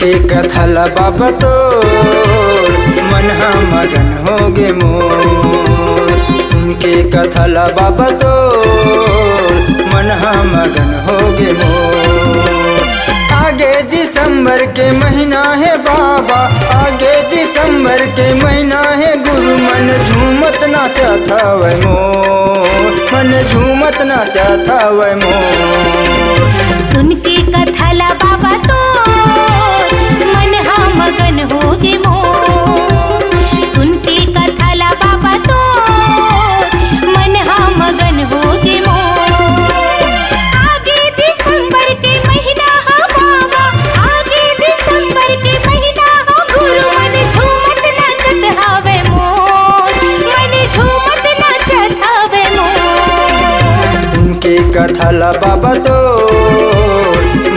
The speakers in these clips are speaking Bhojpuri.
उनके कथला बाबा तो मन मगन होगे मोर। उनके कथला बाबा तो मन मगन होगे मोर। आगे दिसंबर के महीना है बाबा, आगे दिसंबर के महीना है गुरु मन झूमत नाचा था वह मोर, मन झूमत नाचा था वह मोर। सुन के कथला बाबा तो मन मगन होगे मोर। सुन के कथला बाबा तो मन मगन होगे मोर। आगे दिसंबर के महीना हा बाबा, आगे दिसंबर के महीना हा गुरु मन झूमत नाचत हावे मोर, मन झूमत नाचत हावे मोर। उनके कथला बाबा तो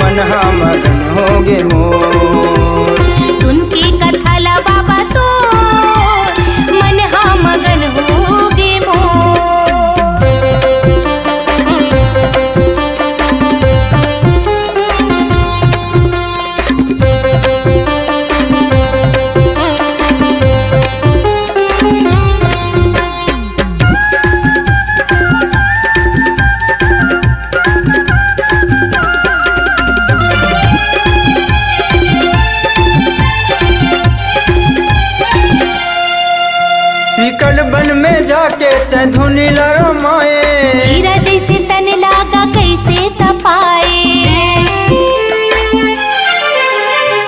मन मगन होगे मोर। सुन के कथला बाबा तो मन मगन होगे मोर। पीकल बन में जाके तै धुनी रमाए, हीरा जैसे तन लागा कैसे तपाए।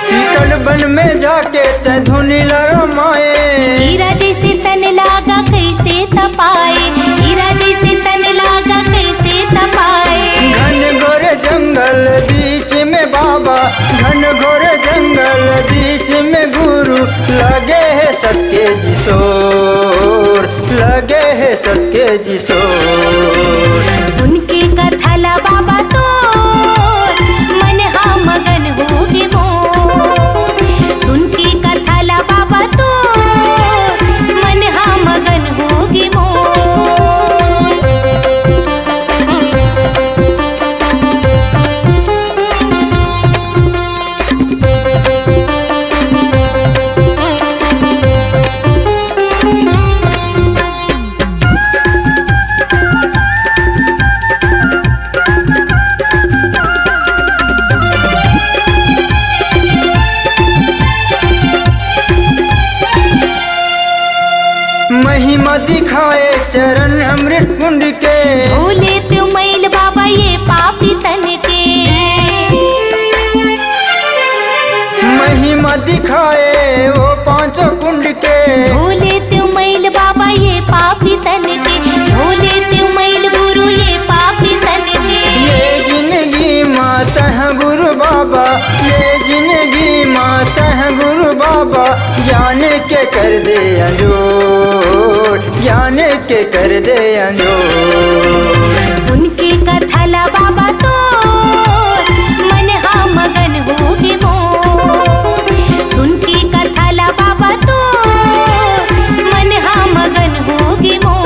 पीकल बन में जाके तै धुनी रमाए। हीरा जैसे तन लागा कैसे तपाए, हीरा जैसे तन लागा कैसे तपाए। घन घोर जंगल बीच में बाबा, घन घोर जंगल बीच में गुरु लगे है सत्य जी सोर, लगे है सत्य जी सोर। सुन के कथला बाबा तो मन मगन होगे मोर। सुन के कथला बाबा तो मन मगन होगे मोर। महिमा दिखाए चरण अमृत कुंड के, भोले तू मैल बाबा ये पापी तन के। महिमा दिखाए वो पांचों कुंड के। भोले तू मैल बाबा ये पापी तन के, भोले तू मैल गुरु ये पापी तन के। ये जिंदगी माता है गुरु बाबा, ये जिंदगी माता है गुरु बाबा। ज्ञान के कर दे अंजोर, ज्ञान के कर दे अंजोर। सुन के कथला बाबा तो मन मगन होगे मोर। सुन के कथला बाबा तो मन मगन होगे मोर।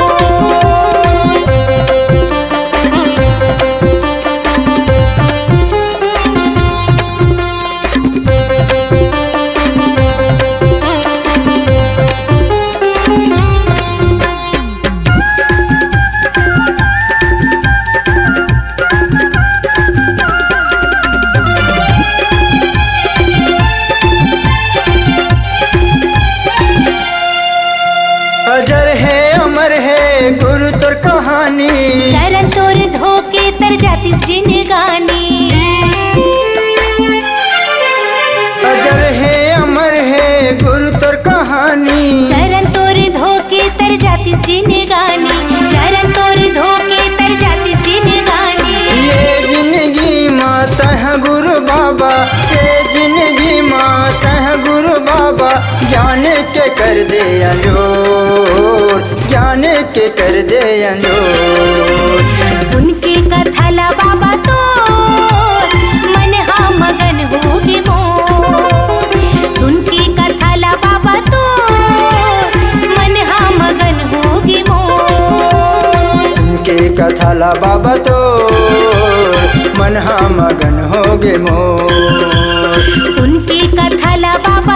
अजर है अमर है गुरु तोर कहानी, चरण तोर धोके तर जाती जिनगानी। अजर है अमर है गुरु तोर कहानी। चरण तोर धोके तर जाती जिनगानी, चरण तोर धोके तर जाती जिनगानी। ये जिंदगी माता है गुरु बाबा, ये जिंदगी माता है गुरु बाबा। ज्ञान के कर दे अंजोर, ज्ञान के कर दे अंजोर। सुन के कथला बाबा तो मन मगन होगे मोर। सुन के कथला बाबा तो मन मगन होगे मोर। उनके कथला बाबा तो मन मगन होगे मोर। सुन उनकी कथला बाबा